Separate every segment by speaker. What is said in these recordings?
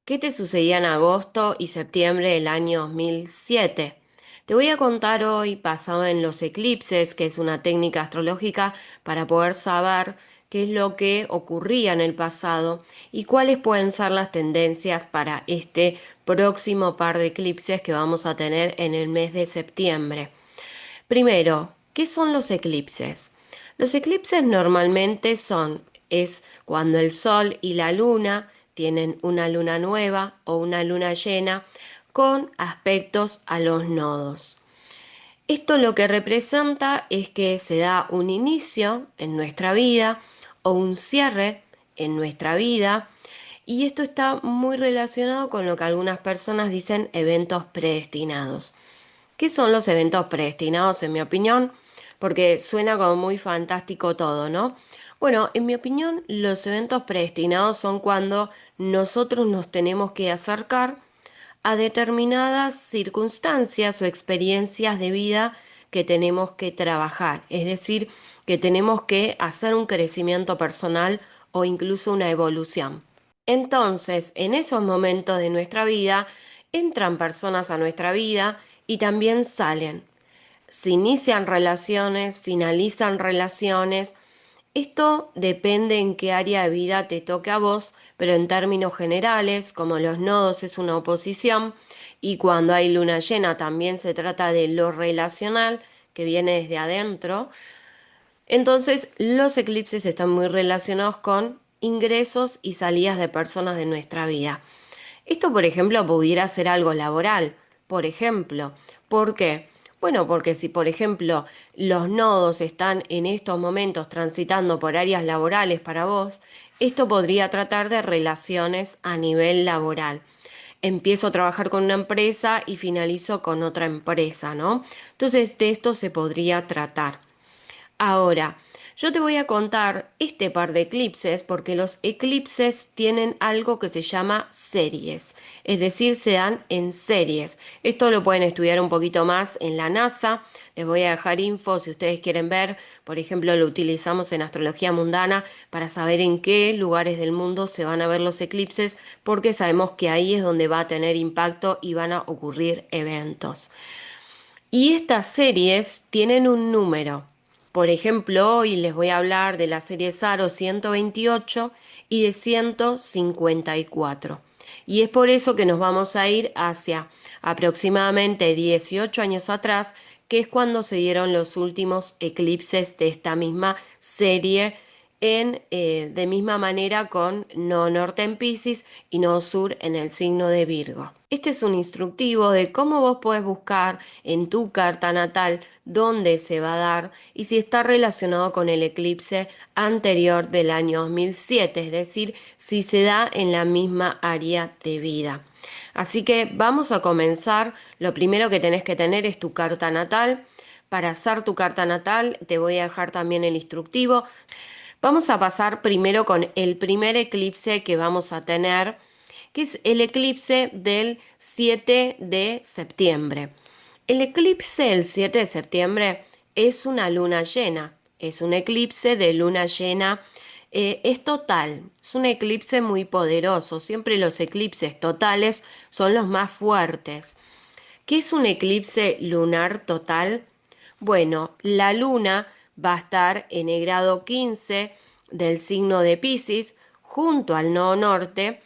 Speaker 1: ¿Qué te sucedía en agosto y septiembre del año 2007? Te voy a contar hoy, basado en los eclipses, que es una técnica astrológica para poder saber qué es lo que ocurría en el pasado y cuáles pueden ser las tendencias para este próximo par de eclipses que vamos a tener en el mes de septiembre. Primero, ¿qué son los eclipses? Los eclipses normalmente es cuando el Sol y la Luna tienen una luna nueva o una luna llena con aspectos a los nodos. Esto lo que representa es que se da un inicio en nuestra vida o un cierre en nuestra vida, y esto está muy relacionado con lo que algunas personas dicen eventos predestinados. ¿Qué son los eventos predestinados, en mi opinión? Porque suena como muy fantástico todo, ¿no? Bueno, en mi opinión, los eventos predestinados son cuando nosotros nos tenemos que acercar a determinadas circunstancias o experiencias de vida que tenemos que trabajar. Es decir, que tenemos que hacer un crecimiento personal o incluso una evolución. Entonces, en esos momentos de nuestra vida, entran personas a nuestra vida y también salen. Se inician relaciones, finalizan relaciones. Esto depende en qué área de vida te toque a vos, pero en términos generales, como los nodos es una oposición y cuando hay luna llena también se trata de lo relacional que viene desde adentro, entonces los eclipses están muy relacionados con ingresos y salidas de personas de nuestra vida. Esto, por ejemplo, pudiera ser algo laboral, por ejemplo. ¿Por qué? Bueno, porque si, por ejemplo, los nodos están en estos momentos transitando por áreas laborales para vos, esto podría tratar de relaciones a nivel laboral. Empiezo a trabajar con una empresa y finalizo con otra empresa, ¿no? Entonces, de esto se podría tratar. Ahora, yo te voy a contar este par de eclipses porque los eclipses tienen algo que se llama series, es decir, se dan en series. Esto lo pueden estudiar un poquito más en la NASA. Les voy a dejar info si ustedes quieren ver. Por ejemplo, lo utilizamos en astrología mundana para saber en qué lugares del mundo se van a ver los eclipses, porque sabemos que ahí es donde va a tener impacto y van a ocurrir eventos. Y estas series tienen un número. Por ejemplo, hoy les voy a hablar de la serie Saro 128 y de 154. Y es por eso que nos vamos a ir hacia aproximadamente 18 años atrás, que es cuando se dieron los últimos eclipses de esta misma serie de misma manera con no norte en Piscis y no sur en el signo de Virgo. Este es un instructivo de cómo vos podés buscar en tu carta natal dónde se va a dar y si está relacionado con el eclipse anterior del año 2007, es decir, si se da en la misma área de vida. Así que vamos a comenzar. Lo primero que tenés que tener es tu carta natal. Para hacer tu carta natal te voy a dejar también el instructivo. Vamos a pasar primero con el primer eclipse que vamos a tener, que es el eclipse del 7 de septiembre. El eclipse del 7 de septiembre es una luna llena, es un eclipse de luna llena, es total, es un eclipse muy poderoso, siempre los eclipses totales son los más fuertes. ¿Qué es un eclipse lunar total? Bueno, la luna va a estar en el grado 15 del signo de Piscis, junto al nodo norte,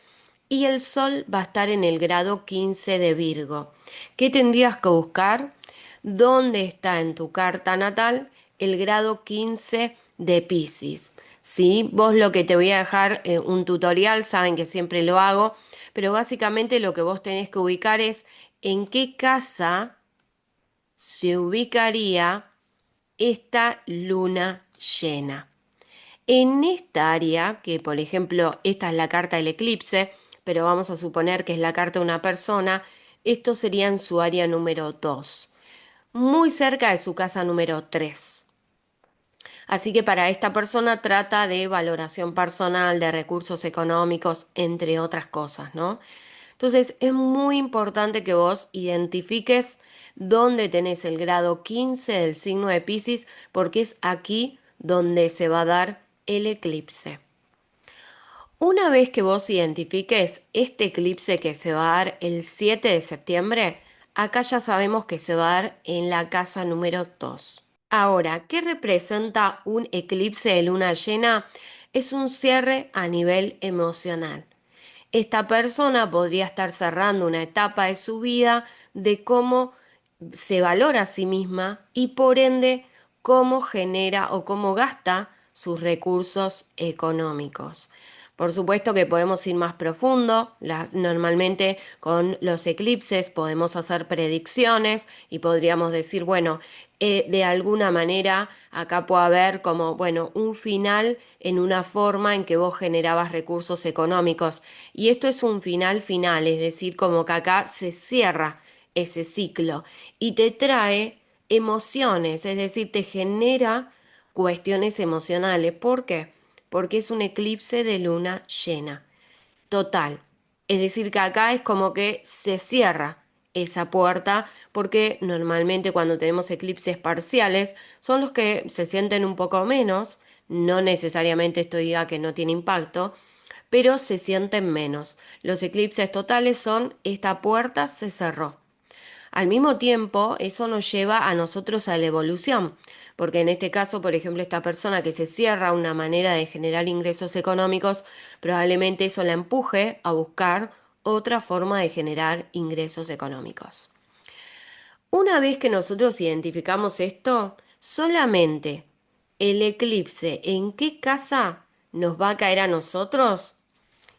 Speaker 1: y el sol va a estar en el grado 15 de Virgo. ¿Qué tendrías que buscar? ¿Dónde está en tu carta natal el grado 15 de Piscis? Sí, vos lo que te voy a dejar un tutorial, saben que siempre lo hago, pero básicamente lo que vos tenés que ubicar es en qué casa se ubicaría esta luna llena. En esta área, que por ejemplo esta es la carta del eclipse, pero vamos a suponer que es la carta de una persona, esto sería en su área número 2, muy cerca de su casa número 3. Así que para esta persona trata de valoración personal, de recursos económicos, entre otras cosas, ¿no? Entonces es muy importante que vos identifiques dónde tenés el grado 15 del signo de Piscis, porque es aquí donde se va a dar el eclipse. Una vez que vos identifiques este eclipse que se va a dar el 7 de septiembre, acá ya sabemos que se va a dar en la casa número 2. Ahora, ¿qué representa un eclipse de luna llena? Es un cierre a nivel emocional. Esta persona podría estar cerrando una etapa de su vida de cómo se valora a sí misma y por ende cómo genera o cómo gasta sus recursos económicos. Por supuesto que podemos ir más profundo. Normalmente con los eclipses podemos hacer predicciones y podríamos decir, bueno, de alguna manera acá puede haber como, bueno, un final en una forma en que vos generabas recursos económicos. Y esto es un final final, es decir, como que acá se cierra ese ciclo y te trae emociones, es decir, te genera cuestiones emocionales. ¿Por qué? Porque es un eclipse de luna llena, total. Es decir, que acá es como que se cierra esa puerta, porque normalmente cuando tenemos eclipses parciales son los que se sienten un poco menos, no necesariamente esto diga que no tiene impacto, pero se sienten menos. Los eclipses totales son esta puerta se cerró. Al mismo tiempo, eso nos lleva a nosotros a la evolución, porque en este caso, por ejemplo, esta persona que se cierra una manera de generar ingresos económicos, probablemente eso la empuje a buscar otra forma de generar ingresos económicos. Una vez que nosotros identificamos esto, solamente el eclipse en qué casa nos va a caer a nosotros,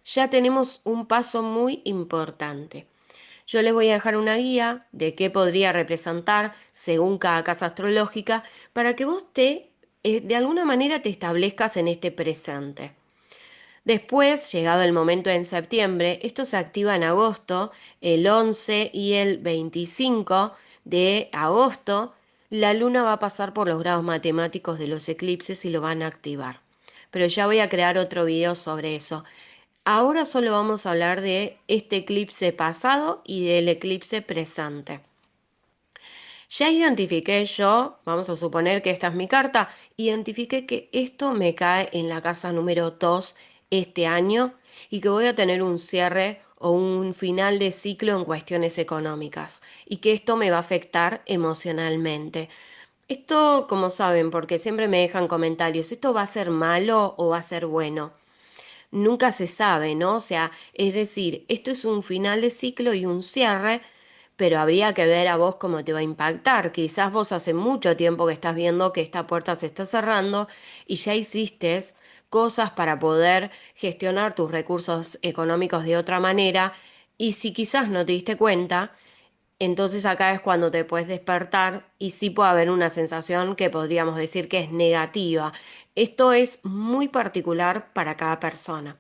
Speaker 1: ya tenemos un paso muy importante. Yo les voy a dejar una guía de qué podría representar según cada casa astrológica para que vos de alguna manera te establezcas en este presente. Después, llegado el momento en septiembre, esto se activa en agosto, el 11 y el 25 de agosto, la luna va a pasar por los grados matemáticos de los eclipses y lo van a activar. Pero ya voy a crear otro video sobre eso. Ahora solo vamos a hablar de este eclipse pasado y del eclipse presente. Ya identifiqué yo, vamos a suponer que esta es mi carta, identifiqué que esto me cae en la casa número 2 este año y que voy a tener un cierre o un final de ciclo en cuestiones económicas y que esto me va a afectar emocionalmente. Esto, como saben, porque siempre me dejan comentarios, ¿esto va a ser malo o va a ser bueno? Nunca se sabe, ¿no? O sea, es decir, esto es un final de ciclo y un cierre, pero habría que ver a vos cómo te va a impactar. Quizás vos hace mucho tiempo que estás viendo que esta puerta se está cerrando y ya hiciste cosas para poder gestionar tus recursos económicos de otra manera y si quizás no te diste cuenta, entonces acá es cuando te puedes despertar y sí puede haber una sensación que podríamos decir que es negativa. Esto es muy particular para cada persona.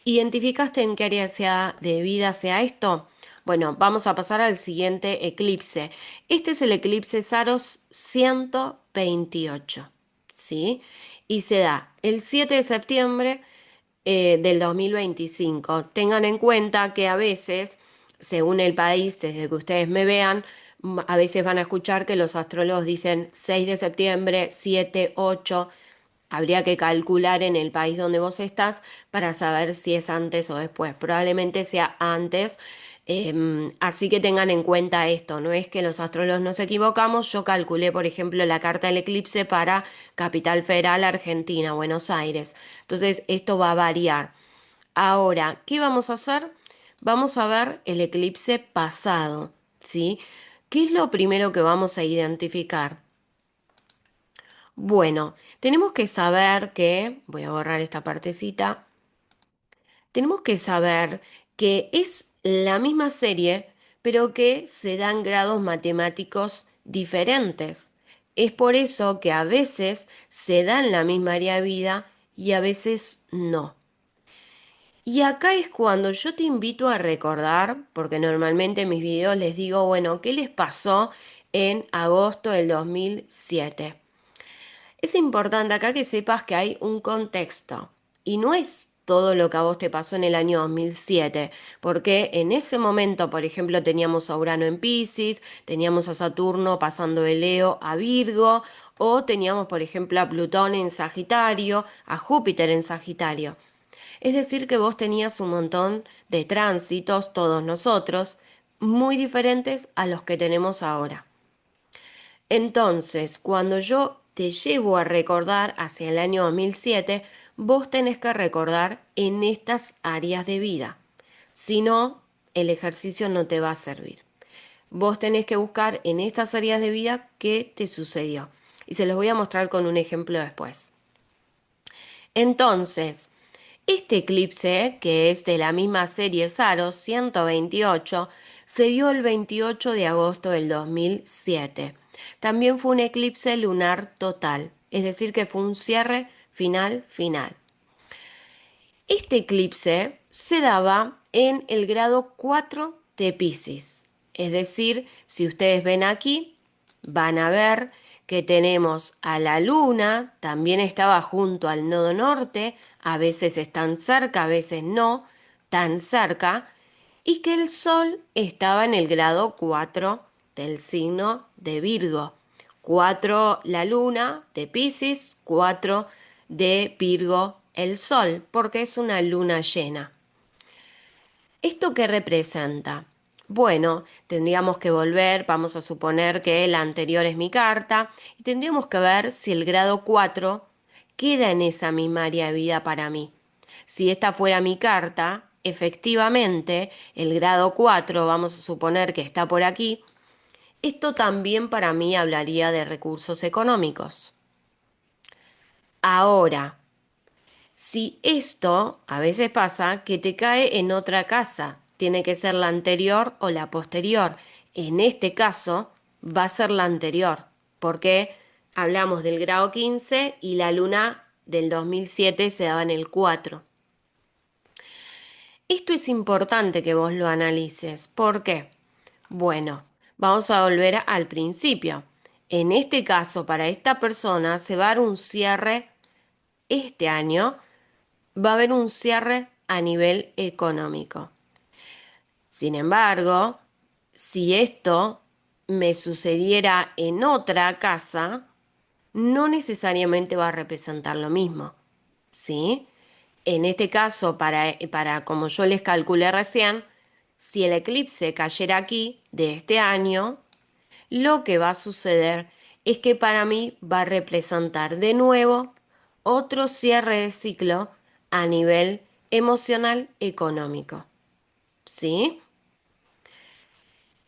Speaker 1: ¿Identificaste en qué área de vida sea esto? Bueno, vamos a pasar al siguiente eclipse. Este es el eclipse Saros 128, ¿sí? Y se da el 7 de septiembre del 2025. Tengan en cuenta que a veces, según el país, desde que ustedes me vean, a veces van a escuchar que los astrólogos dicen 6 de septiembre, 7, 8. Habría que calcular en el país donde vos estás para saber si es antes o después. Probablemente sea antes. Así que tengan en cuenta esto, no es que los astrólogos nos equivocamos, yo calculé, por ejemplo, la carta del eclipse para Capital Federal, Argentina, Buenos Aires. Entonces, esto va a variar. Ahora, ¿qué vamos a hacer? Vamos a ver el eclipse pasado, ¿sí? ¿Qué es lo primero que vamos a identificar? Bueno, tenemos que saber que, voy a borrar esta partecita, tenemos que saber que es la misma serie, pero que se dan grados matemáticos diferentes. Es por eso que a veces se da en la misma área de vida y a veces no. Y acá es cuando yo te invito a recordar, porque normalmente en mis videos les digo, bueno, ¿qué les pasó en agosto del 2007? Es importante acá que sepas que hay un contexto y no es todo lo que a vos te pasó en el año 2007, porque en ese momento, por ejemplo, teníamos a Urano en Piscis, teníamos a Saturno pasando de Leo a Virgo, o teníamos, por ejemplo, a Plutón en Sagitario, a Júpiter en Sagitario. Es decir, que vos tenías un montón de tránsitos, todos nosotros, muy diferentes a los que tenemos ahora. Entonces, cuando yo te llevo a recordar hacia el año 2007, vos tenés que recordar en estas áreas de vida. Si no, el ejercicio no te va a servir. Vos tenés que buscar en estas áreas de vida qué te sucedió. Y se los voy a mostrar con un ejemplo después. Entonces, este eclipse, que es de la misma serie Saros 128, se dio el 28 de agosto del 2007. También fue un eclipse lunar total, es decir, que fue un cierre final. Este eclipse se daba en el grado 4 de Piscis. Es decir, si ustedes ven aquí, van a ver que tenemos a la luna, también estaba junto al nodo norte, a veces están cerca, a veces no, tan cerca, y que el sol estaba en el grado 4 del signo de Virgo. 4 la luna de Piscis, 4 de Virgo el sol, porque es una luna llena. ¿Esto qué representa? Bueno, tendríamos que volver, vamos a suponer que la anterior es mi carta, y tendríamos que ver si el grado 4 queda en esa misma área de vida para mí. Si esta fuera mi carta, efectivamente, el grado 4, vamos a suponer que está por aquí, esto también para mí hablaría de recursos económicos. Ahora, si esto a veces pasa que te cae en otra casa, tiene que ser la anterior o la posterior. En este caso va a ser la anterior, porque hablamos del grado 15 y la luna del 2007 se daba en el 4. Esto es importante que vos lo analices. ¿Por qué? Bueno, vamos a volver al principio. En este caso, para esta persona se va a dar un cierre este año, va a haber un cierre a nivel económico. Sin embargo, si esto me sucediera en otra casa, no necesariamente va a representar lo mismo, ¿sí? En este caso, para como yo les calculé recién, si el eclipse cayera aquí de este año, lo que va a suceder es que para mí va a representar de nuevo otro cierre de ciclo a nivel emocional económico. ¿Sí?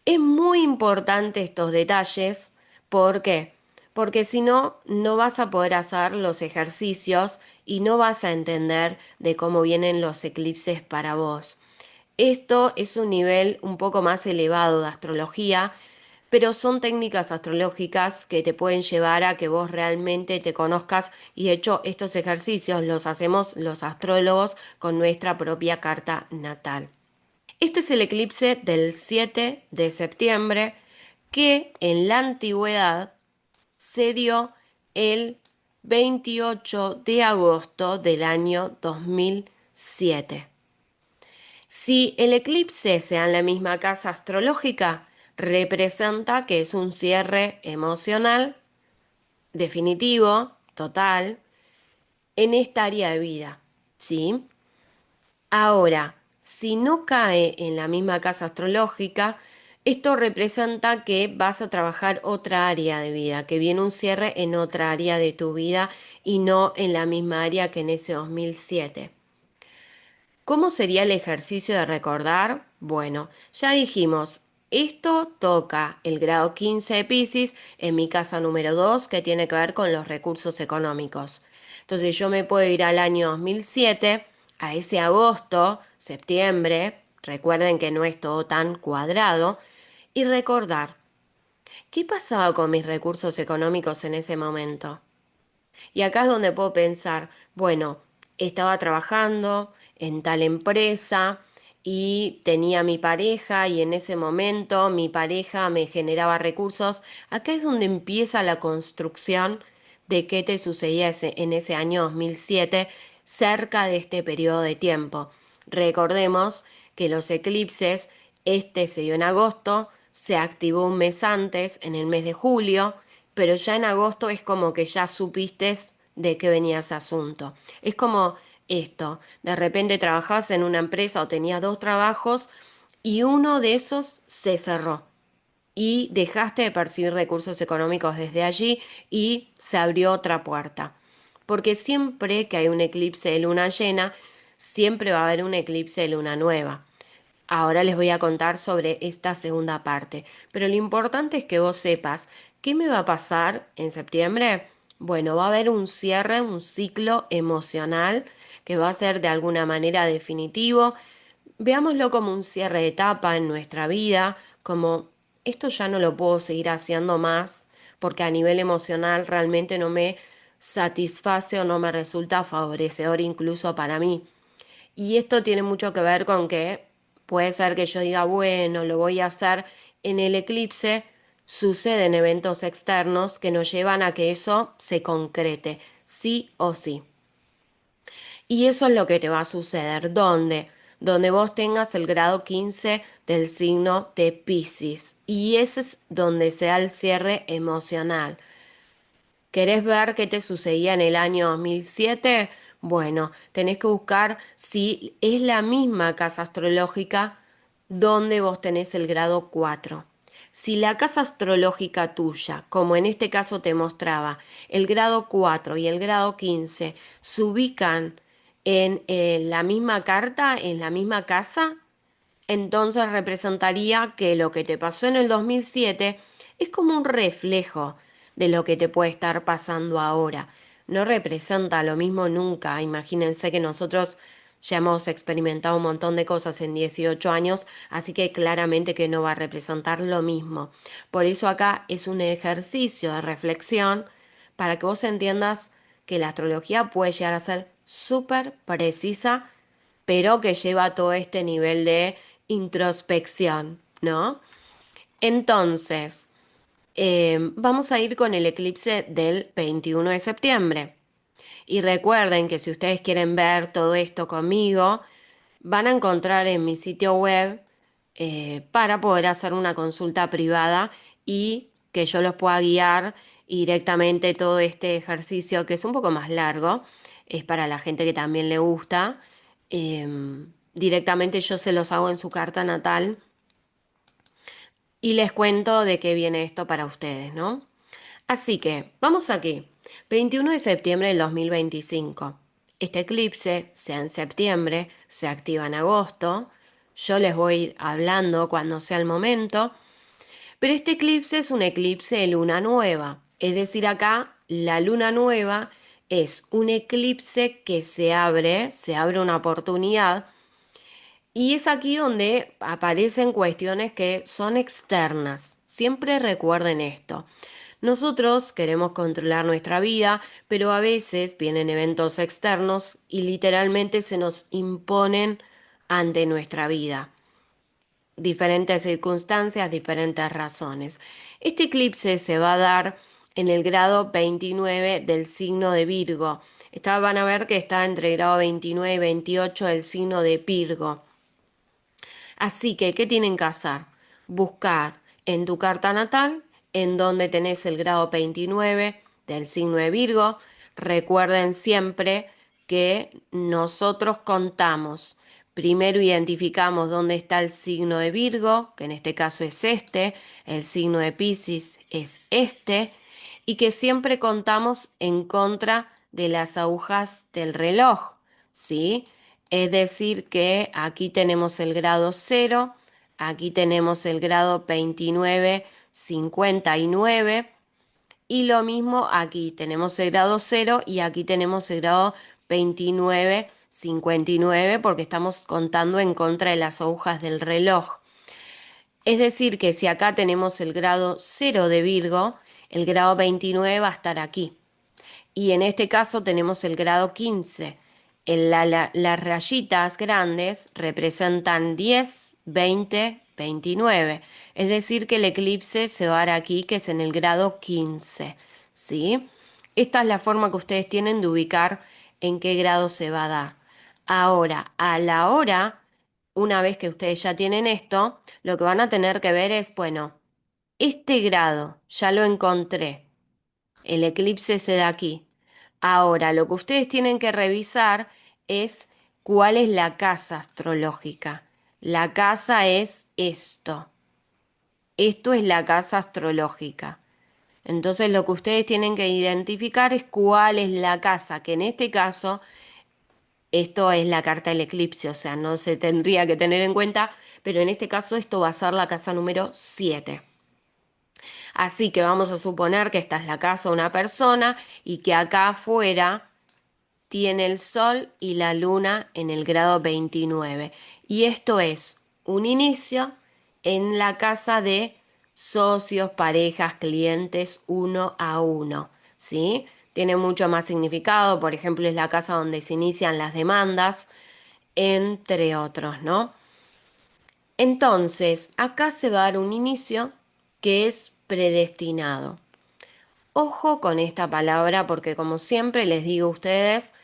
Speaker 1: Es muy importante estos detalles. ¿Por qué? Porque si no, no vas a poder hacer los ejercicios y no vas a entender de cómo vienen los eclipses para vos. Esto es un nivel un poco más elevado de astrología, pero son técnicas astrológicas que te pueden llevar a que vos realmente te conozcas y de hecho estos ejercicios los hacemos los astrólogos con nuestra propia carta natal. Este es el eclipse del 7 de septiembre que en la antigüedad se dio el 28 de agosto del año 2007. Si el eclipse sea en la misma casa astrológica, representa que es un cierre emocional definitivo, total, en esta área de vida, ¿sí? Ahora, si no cae en la misma casa astrológica, esto representa que vas a trabajar otra área de vida, que viene un cierre en otra área de tu vida y no en la misma área que en ese 2007. ¿Cómo sería el ejercicio de recordar? Bueno, ya dijimos, esto toca el grado 15 de Piscis en mi casa número 2, que tiene que ver con los recursos económicos. Entonces yo me puedo ir al año 2007, a ese agosto, septiembre, recuerden que no es todo tan cuadrado, y recordar, ¿qué pasaba con mis recursos económicos en ese momento? Y acá es donde puedo pensar, bueno, estaba trabajando en tal empresa y tenía mi pareja y en ese momento mi pareja me generaba recursos. Acá es donde empieza la construcción de qué te sucedía en ese año 2007 cerca de este periodo de tiempo. Recordemos que los eclipses, este se dio en agosto, se activó un mes antes, en el mes de julio, pero ya en agosto es como que ya supiste de qué venía ese asunto. Es como esto. De repente trabajabas en una empresa o tenías dos trabajos y uno de esos se cerró y dejaste de percibir recursos económicos desde allí y se abrió otra puerta. Porque siempre que hay un eclipse de luna llena, siempre va a haber un eclipse de luna nueva. Ahora les voy a contar sobre esta segunda parte, pero lo importante es que vos sepas qué me va a pasar en septiembre. Bueno, va a haber un cierre, un ciclo emocional que va a ser de alguna manera definitivo. Veámoslo como un cierre de etapa en nuestra vida, como esto ya no lo puedo seguir haciendo más porque a nivel emocional realmente no me satisface o no me resulta favorecedor incluso para mí. Y esto tiene mucho que ver con que puede ser que yo diga, bueno, lo voy a hacer en el eclipse, suceden eventos externos que nos llevan a que eso se concrete, sí o sí. Y eso es lo que te va a suceder. ¿Dónde? Donde vos tengas el grado 15 del signo de Piscis. Y ese es donde se da el cierre emocional. ¿Querés ver qué te sucedía en el año 2007? Bueno, tenés que buscar si es la misma casa astrológica donde vos tenés el grado 4. Si la casa astrológica tuya, como en este caso te mostraba, el grado 4 y el grado 15 se ubican en la misma carta, en la misma casa, entonces representaría que lo que te pasó en el 2007 es como un reflejo de lo que te puede estar pasando ahora. No representa lo mismo nunca. Imagínense que nosotros ya hemos experimentado un montón de cosas en 18 años, así que claramente que no va a representar lo mismo. Por eso acá es un ejercicio de reflexión para que vos entiendas que la astrología puede llegar a ser súper precisa pero que lleva todo este nivel de introspección, ¿no? Entonces, vamos a ir con el eclipse del 21 de septiembre. Y recuerden que si ustedes quieren ver todo esto conmigo, van a encontrar en mi sitio web para poder hacer una consulta privada y que yo los pueda guiar y directamente todo este ejercicio que es un poco más largo, es para la gente que también le gusta. Directamente yo se los hago en su carta natal y les cuento de qué viene esto para ustedes, ¿no? Así que, vamos aquí. 21 de septiembre del 2025. Este eclipse, sea en septiembre, se activa en agosto. Yo les voy a ir hablando cuando sea el momento. Pero este eclipse es un eclipse de luna nueva. Es decir, acá la luna nueva es un eclipse que se abre una oportunidad y es aquí donde aparecen cuestiones que son externas. Siempre recuerden esto. Nosotros queremos controlar nuestra vida, pero a veces vienen eventos externos y literalmente se nos imponen ante nuestra vida. Diferentes circunstancias, diferentes razones. Este eclipse se va a dar en el grado 29 del signo de Virgo. Van a ver que está entre el grado 29 y 28 del signo de Virgo. Así que, ¿qué tienen que hacer? Buscar en tu carta natal, en donde tenés el grado 29 del signo de Virgo. Recuerden siempre que nosotros contamos. Primero identificamos dónde está el signo de Virgo, que en este caso es este, el signo de Piscis es este, y que siempre contamos en contra de las agujas del reloj, ¿sí? Es decir, que aquí tenemos el grado 0, aquí tenemos el grado 29,59 y lo mismo aquí tenemos el grado 0 y aquí tenemos el grado 29,59 porque estamos contando en contra de las agujas del reloj. Es decir, que si acá tenemos el grado 0 de Virgo, el grado 29 va a estar aquí. Y en este caso tenemos el grado 15. Las rayitas grandes representan 10, 20, 29. Es decir, que el eclipse se va a dar aquí, que es en el grado 15. ¿Sí? Esta es la forma que ustedes tienen de ubicar en qué grado se va a dar. Ahora, a la hora, una vez que ustedes ya tienen esto, lo que van a tener que ver es, bueno, este grado ya lo encontré. El eclipse se da aquí. Ahora, lo que ustedes tienen que revisar es cuál es la casa astrológica. La casa es esto. Esto es la casa astrológica. Entonces lo que ustedes tienen que identificar es cuál es la casa, que en este caso esto es la carta del eclipse, o sea, no se tendría que tener en cuenta, pero en este caso esto va a ser la casa número 7. Así que vamos a suponer que esta es la casa de una persona y que acá afuera tiene el sol y la luna en el grado 29. Y esto es un inicio en la casa de socios, parejas, clientes uno a uno, ¿sí? Tiene mucho más significado, por ejemplo, es la casa donde se inician las demandas, entre otros, ¿no? Entonces, acá se va a dar un inicio que es predestinado. Ojo con esta palabra porque como siempre les digo a ustedes,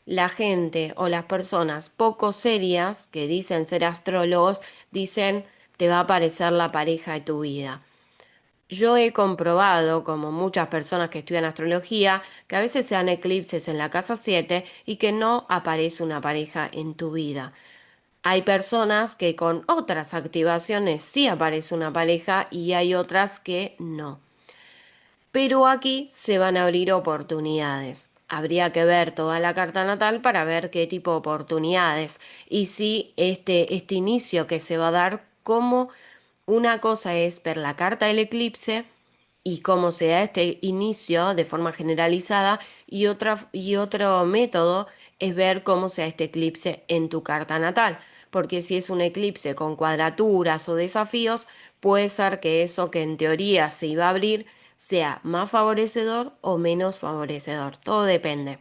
Speaker 1: la gente o las personas poco serias que dicen ser astrólogos dicen te va a aparecer la pareja de tu vida. Yo he comprobado, como muchas personas que estudian astrología, que a veces se dan eclipses en la casa 7 y que no aparece una pareja en tu vida. Hay personas que con otras activaciones sí aparece una pareja y hay otras que no. Pero aquí se van a abrir oportunidades. Habría que ver toda la carta natal para ver qué tipo de oportunidades y si este inicio que se va a dar, como una cosa es ver la carta del eclipse y cómo se da este inicio de forma generalizada y otro método es ver cómo se da este eclipse en tu carta natal. Porque si es un eclipse con cuadraturas o desafíos, puede ser que eso que en teoría se iba a abrir sea más favorecedor o menos favorecedor. Todo depende.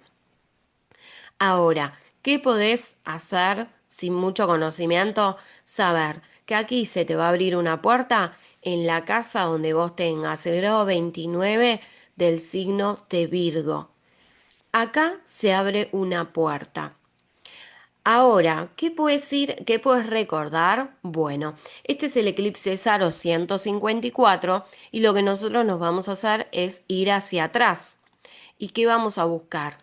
Speaker 1: Ahora, ¿qué podés hacer sin mucho conocimiento? Saber que aquí se te va a abrir una puerta en la casa donde vos tengas el grado 29 del signo de Virgo. Acá se abre una puerta. Ahora, qué puedes recordar? Bueno, este es el eclipse Saro 154 y lo que nosotros nos vamos a hacer es ir hacia atrás. ¿Y qué vamos a buscar?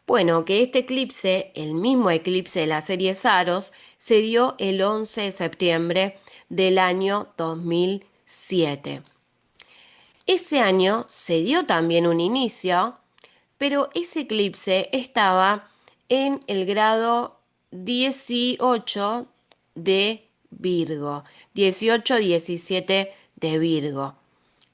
Speaker 1: Bueno, que este eclipse, el mismo eclipse de la serie Saros, se dio el 11 de septiembre del año 2007. Ese año se dio también un inicio, pero ese eclipse estaba en el grado 18 de Virgo, 18-17 de Virgo.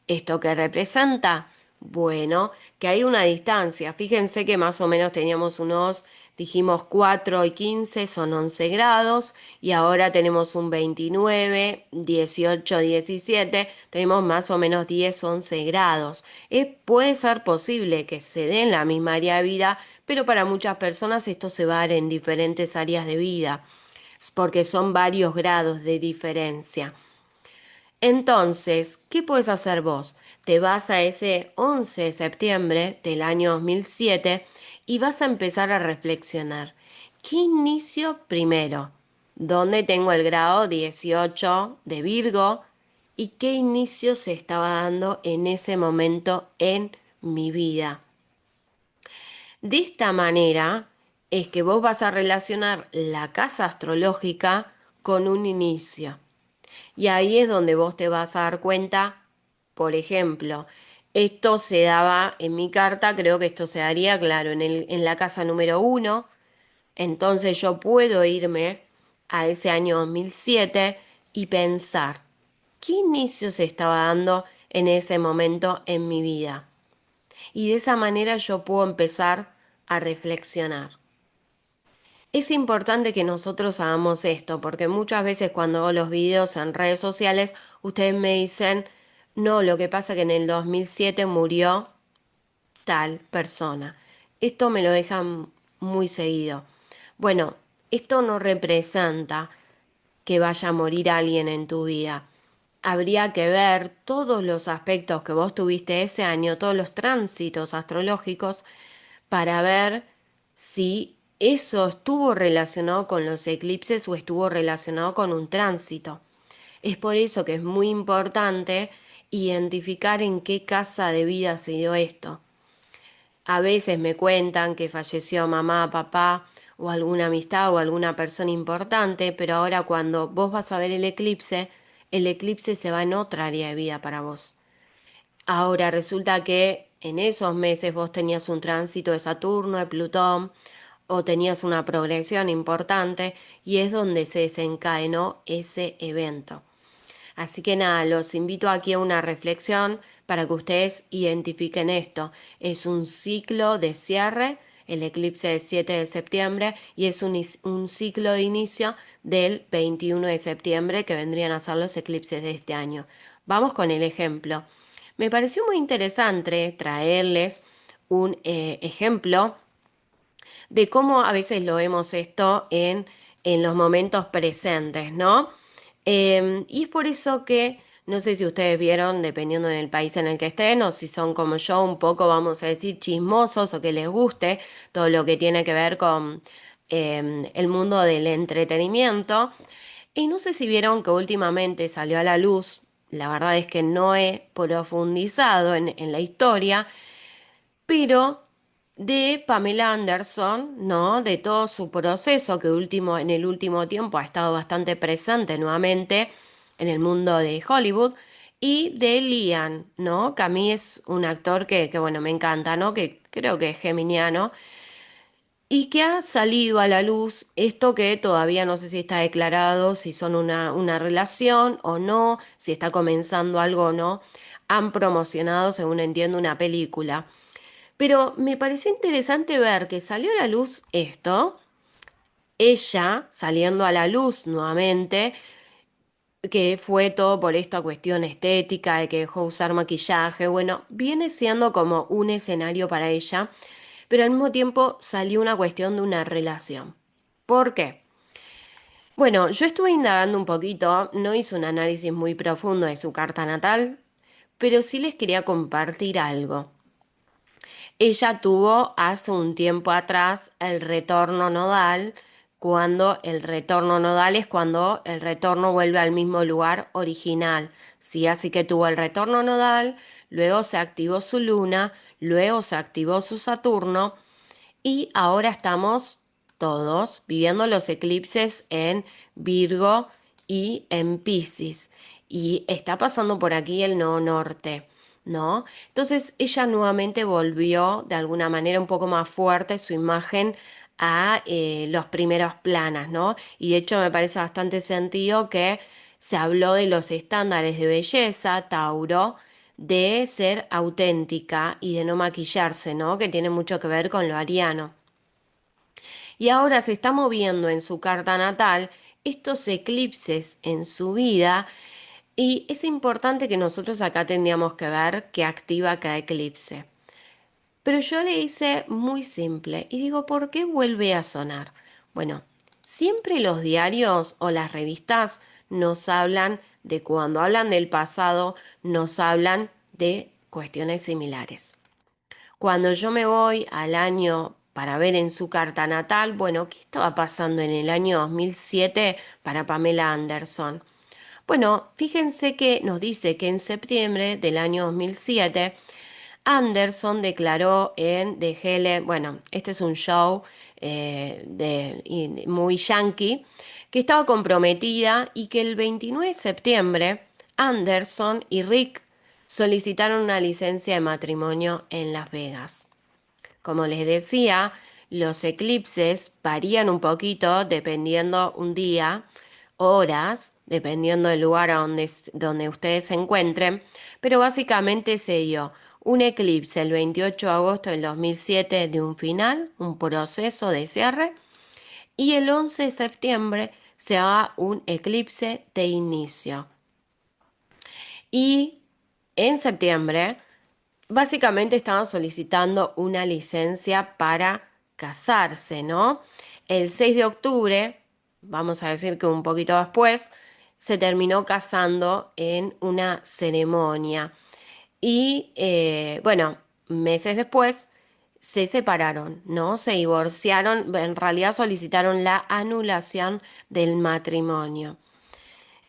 Speaker 1: ¿Esto qué representa? Bueno, que hay una distancia. Fíjense que más o menos teníamos unos, dijimos 4 y 15 son 11 grados y ahora tenemos un 29, 18, 17, tenemos más o menos 10, 11 grados. Puede ser posible que se dé en la misma área de vida, pero para muchas personas esto se va a dar en diferentes áreas de vida, porque son varios grados de diferencia. Entonces, ¿qué puedes hacer vos? Te vas a ese 11 de septiembre del año 2007 y vas a empezar a reflexionar. ¿Qué inicio primero? ¿Dónde tengo el grado 18 de Virgo? ¿Y qué inicio se estaba dando en ese momento en mi vida? De esta manera es que vos vas a relacionar la casa astrológica con un inicio. Y ahí es donde vos te vas a dar cuenta, por ejemplo, esto se daba en mi carta, creo que esto se daría, claro, en la casa número 1, entonces yo puedo irme a ese año 2007 y pensar, ¿qué inicio se estaba dando en ese momento en mi vida? Y de esa manera yo puedo empezar a reflexionar. Es importante que nosotros hagamos esto, porque muchas veces cuando hago los videos en redes sociales, ustedes me dicen, no, lo que pasa es que en el 2007 murió tal persona. Esto me lo dejan muy seguido. Bueno, esto no representa que vaya a morir alguien en tu vida. Habría que ver todos los aspectos que vos tuviste ese año, todos los tránsitos astrológicos, para ver si eso estuvo relacionado con los eclipses o estuvo relacionado con un tránsito. Es por eso que es muy importante identificar en qué casa de vida se dio esto. A veces me cuentan que falleció mamá, papá o alguna amistad o alguna persona importante, pero ahora cuando vos vas a ver el eclipse se va en otra área de vida para vos. Ahora resulta que en esos meses vos tenías un tránsito de Saturno, de Plutón, o tenías una progresión importante y es donde se desencadenó ese evento. Así que nada, los invito aquí a una reflexión para que ustedes identifiquen esto. Es un ciclo de cierre, el eclipse del 7 de septiembre, y es un ciclo de inicio del 21 de septiembre, que vendrían a ser los eclipses de este año. Vamos con el ejemplo. Me pareció muy interesante traerles un ejemplo de cómo a veces lo vemos esto en los momentos presentes, ¿no? Y es por eso que, no sé si ustedes vieron, dependiendo del país en el que estén, o si son como yo, un poco, vamos a decir, chismosos o que les guste todo lo que tiene que ver con el mundo del entretenimiento. Y no sé si vieron que últimamente salió a la luz, la verdad es que no he profundizado en la historia, pero de Pamela Anderson, ¿no? De todo su proceso que en el último tiempo ha estado bastante presente nuevamente en el mundo de Hollywood, y de Liam, ¿no? Que a mí es un actor que bueno, me encanta, ¿no? Que creo que es geminiano, y que ha salido a la luz esto que todavía no sé si está declarado, si son una relación o no, si está comenzando algo o no. Han promocionado, según entiendo, una película. Pero me pareció interesante ver que salió a la luz esto, ella saliendo a la luz nuevamente, que fue todo por esta cuestión estética, de que dejó usar maquillaje, bueno, viene siendo como un escenario para ella, pero al mismo tiempo salió una cuestión de una relación. ¿Por qué? Bueno, yo estuve indagando un poquito, no hice un análisis muy profundo de su carta natal, pero sí les quería compartir algo. Ella tuvo hace un tiempo atrás el retorno nodal, cuando el retorno nodal es cuando el retorno vuelve al mismo lugar original, ¿sí? Así que tuvo el retorno nodal, luego se activó su luna, luego se activó su Saturno y ahora estamos todos viviendo los eclipses en Virgo y en Piscis. Y está pasando por aquí el nodo norte, ¿no? Entonces ella nuevamente volvió de alguna manera un poco más fuerte su imagen a los primeros planos, ¿no? Y de hecho me parece bastante sentido que se habló de los estándares de belleza, Tauro, de ser auténtica y de no maquillarse, ¿no? Que tiene mucho que ver con lo ariano. Y ahora se está moviendo en su carta natal estos eclipses en su vida, y es importante que nosotros acá tendríamos que ver qué activa cada eclipse. Pero yo le hice muy simple y digo, ¿por qué vuelve a sonar? Bueno, siempre los diarios o las revistas nos hablan de cuando hablan del pasado, nos hablan de cuestiones similares. Cuando yo me voy al año para ver en su carta natal, bueno, ¿qué estaba pasando en el año 2007 para Pamela Anderson? Bueno, fíjense que nos dice que en septiembre del año 2007 Anderson declaró en The Helen, bueno, este es un show muy yankee, que estaba comprometida y que el 29 de septiembre Anderson y Rick solicitaron una licencia de matrimonio en Las Vegas. Como les decía, los eclipses varían un poquito dependiendo un día, horas, dependiendo del lugar donde ustedes se encuentren, pero básicamente se dio un eclipse el 28 de agosto del 2007 de un final, un proceso de cierre, y el 11 de septiembre se da un eclipse de inicio. Y en septiembre básicamente estaban solicitando una licencia para casarse, ¿no? El 6 de octubre, vamos a decir que un poquito después, se terminó casando en una ceremonia. Y bueno, meses después se separaron, ¿no? Se divorciaron, en realidad solicitaron la anulación del matrimonio.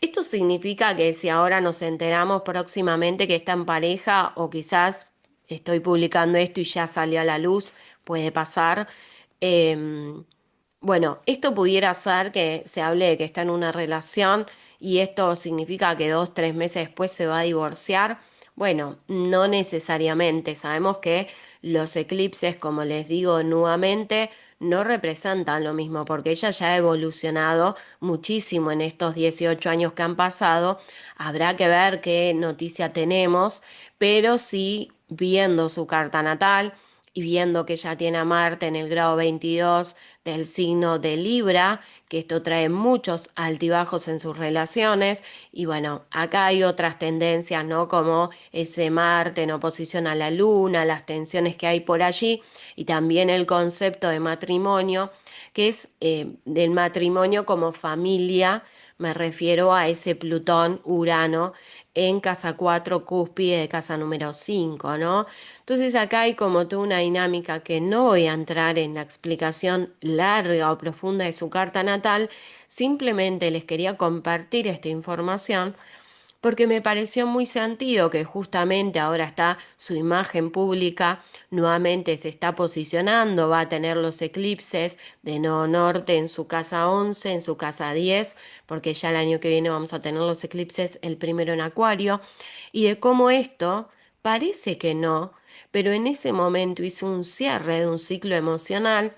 Speaker 1: Esto significa que si ahora nos enteramos próximamente que está en pareja, o quizás estoy publicando esto y ya salió a la luz, puede pasar. eh, Bueno, esto pudiera ser que se hable de que está en una relación y esto significa que 2, 3 meses después se va a divorciar. Bueno, no necesariamente. Sabemos que los eclipses, como les digo nuevamente, no representan lo mismo porque ella ya ha evolucionado muchísimo en estos 18 años que han pasado. Habrá que ver qué noticia tenemos, pero sí viendo su carta natal y viendo que ya tiene a Marte en el grado 22 del signo de Libra, que esto trae muchos altibajos en sus relaciones. Y bueno, acá hay otras tendencias, ¿no? Como ese Marte en oposición a la Luna, las tensiones que hay por allí, y también el concepto de matrimonio, que es del matrimonio como familia. Me refiero a ese Plutón, Urano, en casa 4 cúspide de casa número 5, ¿no? Entonces acá hay como toda una dinámica que no voy a entrar en la explicación larga o profunda de su carta natal, simplemente les quería compartir esta información porque me pareció muy sentido que justamente ahora está su imagen pública, nuevamente se está posicionando, va a tener los eclipses de Nodo Norte en su casa 11, en su casa 10, porque ya el año que viene vamos a tener los eclipses, el primero en Acuario, y de cómo esto parece que no, pero en ese momento hizo un cierre de un ciclo emocional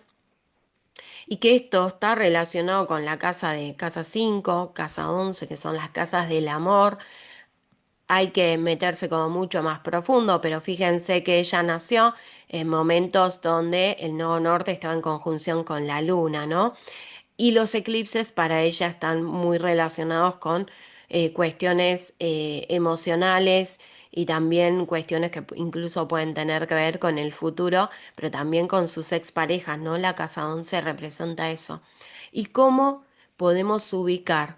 Speaker 1: y que esto está relacionado con la casa de casa 5, casa 11, que son las casas del amor. Hay que meterse como mucho más profundo, pero fíjense que ella nació en momentos donde el nodo norte estaba en conjunción con la luna, ¿no? Y los eclipses para ella están muy relacionados con cuestiones emocionales y también cuestiones que incluso pueden tener que ver con el futuro, pero también con sus exparejas, ¿no? La casa 11 representa eso. ¿Y cómo podemos ubicar?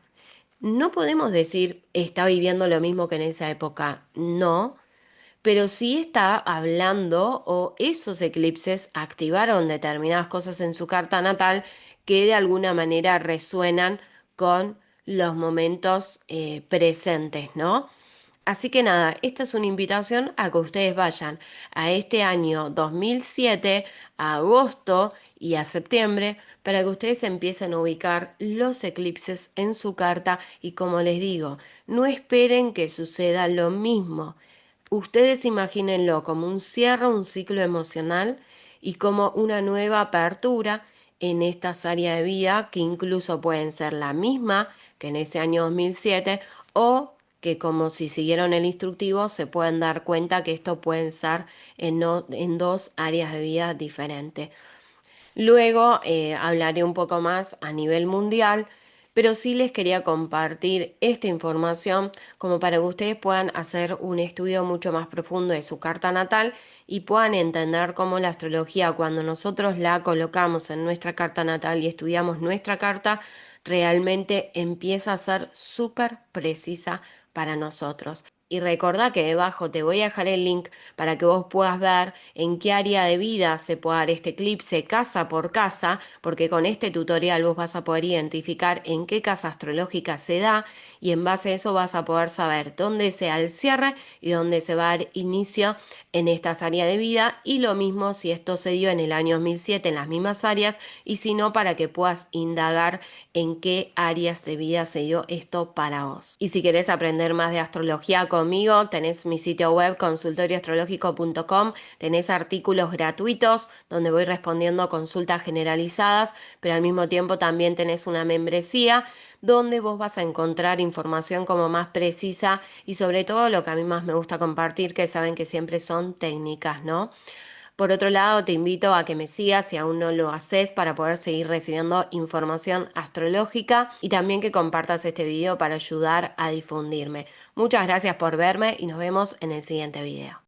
Speaker 1: No podemos decir está viviendo lo mismo que en esa época, no, pero sí está hablando o esos eclipses activaron determinadas cosas en su carta natal que de alguna manera resuenan con los momentos presentes, ¿no? Así que nada, esta es una invitación a que ustedes vayan a este año 2007, a agosto y a septiembre, para que ustedes empiecen a ubicar los eclipses en su carta y como les digo, no esperen que suceda lo mismo. Ustedes imagínenlo como un cierre, un ciclo emocional y como una nueva apertura en estas áreas de vida que incluso pueden ser la misma que en ese año 2007 o que como si siguieron el instructivo se pueden dar cuenta que esto pueden ser en dos áreas de vida diferentes. Luego hablaré un poco más a nivel mundial, pero sí les quería compartir esta información como para que ustedes puedan hacer un estudio mucho más profundo de su carta natal y puedan entender cómo la astrología, cuando nosotros la colocamos en nuestra carta natal y estudiamos nuestra carta, realmente empieza a ser súper precisa para nosotros. Y recordá que debajo te voy a dejar el link para que vos puedas ver en qué área de vida se puede dar este eclipse casa por casa, porque con este tutorial vos vas a poder identificar en qué casa astrológica se da y en base a eso vas a poder saber dónde se da el cierre y dónde se va a dar inicio en estas áreas de vida y lo mismo si esto se dio en el año 2007 en las mismas áreas y si no para que puedas indagar en qué áreas de vida se dio esto para vos. Y si querés aprender más de astrología conmigo, tenés mi sitio web consultorioastrológico.com, tenés artículos gratuitos donde voy respondiendo consultas generalizadas, pero al mismo tiempo también tenés una membresía donde vos vas a encontrar información como más precisa y sobre todo lo que a mí más me gusta compartir, que saben que siempre son técnicas, ¿no? Por otro lado, te invito a que me sigas si aún no lo haces para poder seguir recibiendo información astrológica y también que compartas este video para ayudar a difundirme. Muchas gracias por verme y nos vemos en el siguiente video.